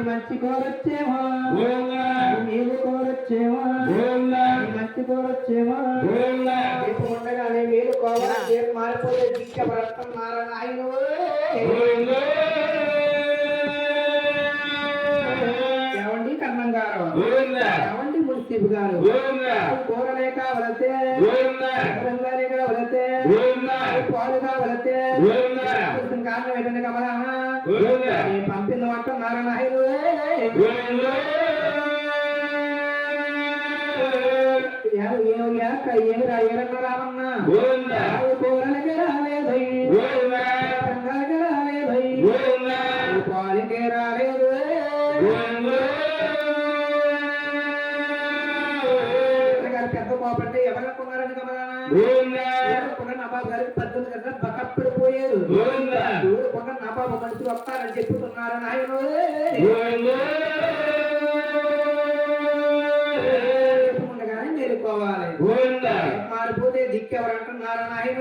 మంచి కోరొచ్చేమో నీళ్ళు కోరొచ్చేమో మంచి కోరొచ్చేమో ఉండగానే మీరు కోవాలి మారిపోతే దిక్క భరతం నారాయణ ఎవండి కన్నం గారు ఎవండి మున్సిపు గారు కూరలే కావలతే రంగాలే కావలతే పాలు కావలతే కారణం ఏంటంటే కమలా పంపిన వంట నారాయణ రామన్నా కూరలకి రాలేదు రంగాలకి రాలేదు పాలకి రాలేదు పెద్ద కోపంటే ఎవరనుకున్నారని కమలానా నబాబు గారికి 18 గంటల బకప్పిడిపోయారు కొండ నబాబు మనుషులు వస్తారని చెప్పుతున్నారని ఆయన ఉండగానే మేలుకోవాలి మారిపోతే దిక్కెవరంటున్నారని ఆయన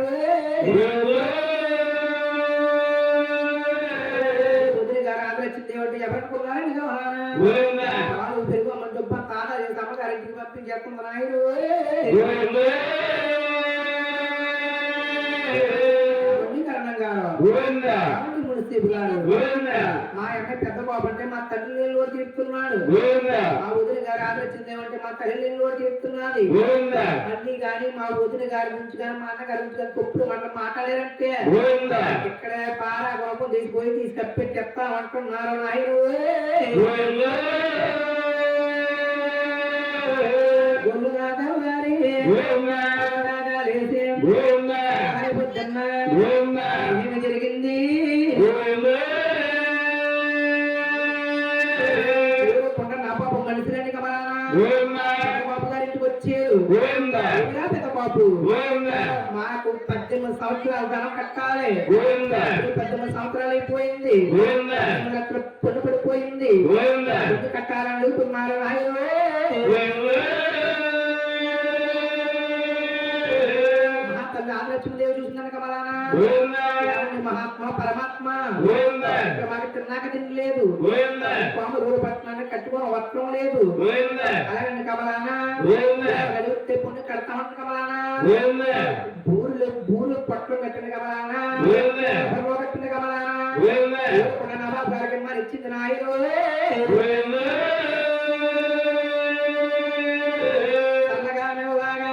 వదిలి గారు ఆదరించింది ఏమంటే ఎవరనుకున్నారని వాళ్ళు పెరుగు అమ్మంటూ తాత సమ్మగారింటికి పంపించేస్తున్నారు ఆయన మా యొక్క పెద్ద బాబు అంటే మా తల్లి నీళ్ళు తీరుతున్నాడు మా వదిన గారు ఆలోచింది ఏమంటే మా తల్లి నీళ్ళు తీరుతున్నది అన్ని గాని మా వదిన గారి గురించి కానీ మా అన్న గారి గురించి కానీ తప్పుడు మనం మాట్లాడారంటే ఇక్కడే పారా గోపం తీసుకుపోయి తీసుకప్పెట్టి చెప్తామంటున్నారు నాయన గొల్లుగారు గారి జరిగింది బాబు మనిషిని బాబు గారి ఇంటికి వచ్చారు పెద్ద బాబు మాకు 18 సంవత్సరాలు ధనం కట్టాలి 18 సంవత్సరాలు అయిపోయింది పొన్ను పడిపోయింది కట్టాలని అడుగుతున్నారు లక్ష్మీదేవి చూసిందని కమలానా మహాత్మ పరమాత్మ మాకు తిన్నాక తిండి లేదు పాము రోజు పట్టణాన్ని కట్టుకుని వస్త్రం లేదు అలాగండి కమలానా కలిగితే పుణ్యం కడతామంట కమలానా బూర్లు పట్టులు కట్టింది కమలానా కట్టింది కమలానా నవాబు గారికి మరి ఇచ్చింది నాయుడు చల్లగానే లాగా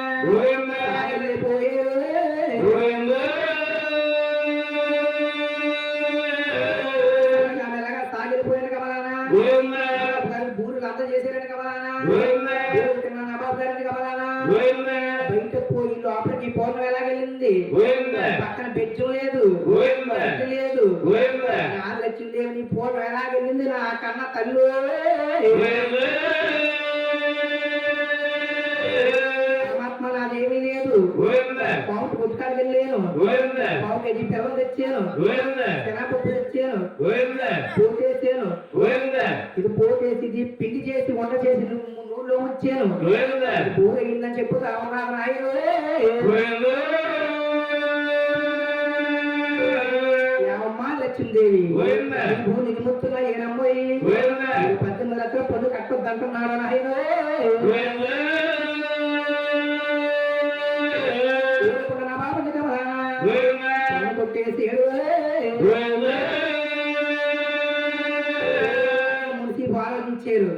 సాగిపోయిన కమలానా బూరులు అంతా చేశారని కమలానా నవాబు గారిని కమలానా బయట పోయి లోపలికి పౌర్ణం ఎలాగెళ్ళింది పక్కన బెచ్చం లేదు లేదు లక్ష్మీదేవిని పౌర్ణం ఎలాగెళ్ళింది నా కన్న తల్లు పరమాత్మ నాదేమీ లేదు పావుకి పుస్తకాలు వెళ్ళాను పావుకి ఎన్ని పిల్లలు తెచ్చాను శనగపప్పు తెచ్చాను పోటేసాను ఇది పోటేసి ఇది పిండి చేసి వంట చేసి నూనెలో ఉంచాను పూర అయిందని చెప్పు రామనాథ నాయుడు ఏమమ్మా లక్ష్మీదేవి భూమి నిముత్తుగా ఏనమ్మాయి 18 లక్షల పన్ను కట్టొద్దంటున్నాడు నాయుడు మున్సిపు ఆలోచించారు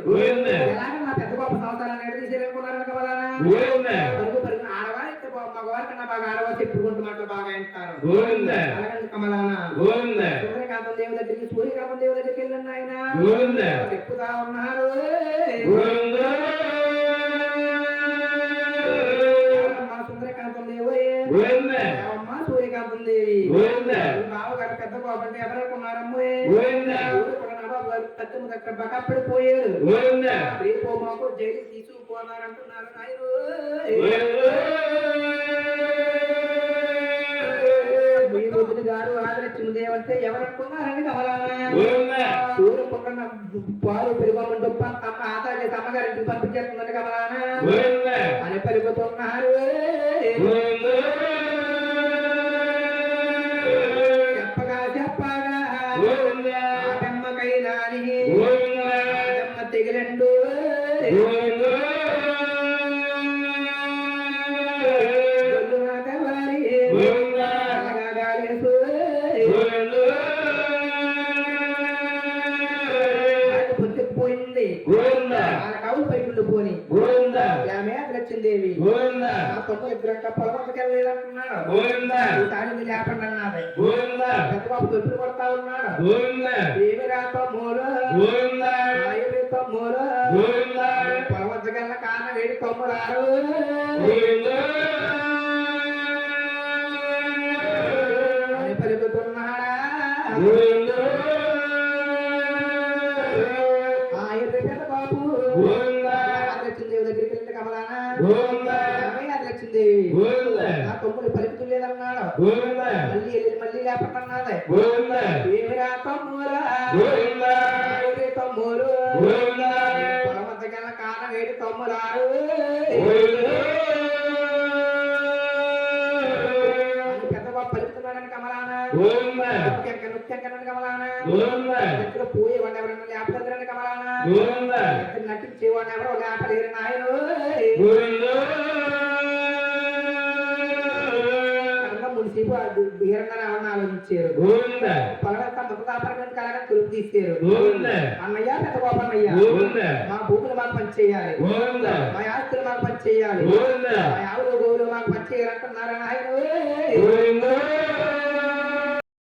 నా పెద్ద గొప్ప సంవత్సరాలు ఎడదీసేయాలనుకున్నారని కమలానా ఆడవారి మగవారి కన్నా బాగా ఆడవారు చెప్పుకుంటూ మాటలు బాగా అంటారు అలాగండి కమలానా సూర్యకాంతం దేవి దగ్గరికి సూర్యకాంతం దేవి దగ్గరికి వెళ్ళండి ఆయన చెప్పుతా ఉన్నారు సూర్యకాంతం దేవి సూర్యకాంతం దేవి బావగారు పెద్ద బాబు అంటే ఎవరనుకున్నారమ్మో నవాబు గారు 18 దగ్గర బకాపడిపోయాడు రేపు మాకు జైలు తీసుకుపోనారంటున్నారు నాయన గారు ఆదరించింది అంటే ఎవరనుకున్నారని కమలానా సూర్య పక్కన పాలు పెరుగమని డొప్ప తమ ఆదాయ అమ్మగారికి పంపించేస్తుందని కమలానా అని పెరుగుతున్నారు చెప్పగా చెప్పగా ఆటమ్మకైనా ఆటమ్మ తెగిలండు పోయింది కవులు పైకుండు పోని లక్ష్మీదేవి పొలవకెళ్ళలేదంటున్నాడు తాళి లేకుండా అన్నది పెద్దబాబు తొట్టులు కొడతా ఉన్నాడు ఏమి రామూలు తమ్ములు పొలవచ్చగల్ల కాన వేడి తమ్ముడారు అని పలుకుతున్నాడా తమ్ముడు పలుకుతులేదన్నాడు మళ్ళీ లేపన్నాడు ఏమి రా తమ్మురా తమ్ముడు పొలమద్దగల కాన వేడి తమ్మురారు పెద్దబాబు పలుకుతున్నాడని కమలానా నృత్యంకనని కమలానా పోయేవాడు ఎవరన్నా లేపలేదని కమలానా నటించేవాడు ఎవరో లేపలేరు నాయన మునిసిపు బీరంగా ఆలోచించారు పొలవెక్క ముఖాపరమైన కలగా తులుపు తీసారు అన్నయ్య పెద్ద బాబు అన్నయ్య మా భూములు మాకు పని చేయాలి మా ఆస్తులు మాకు పని చేయాలి మా ఆవులు గోవులు మాకు పని చేయాలంటున్నారని ఆయన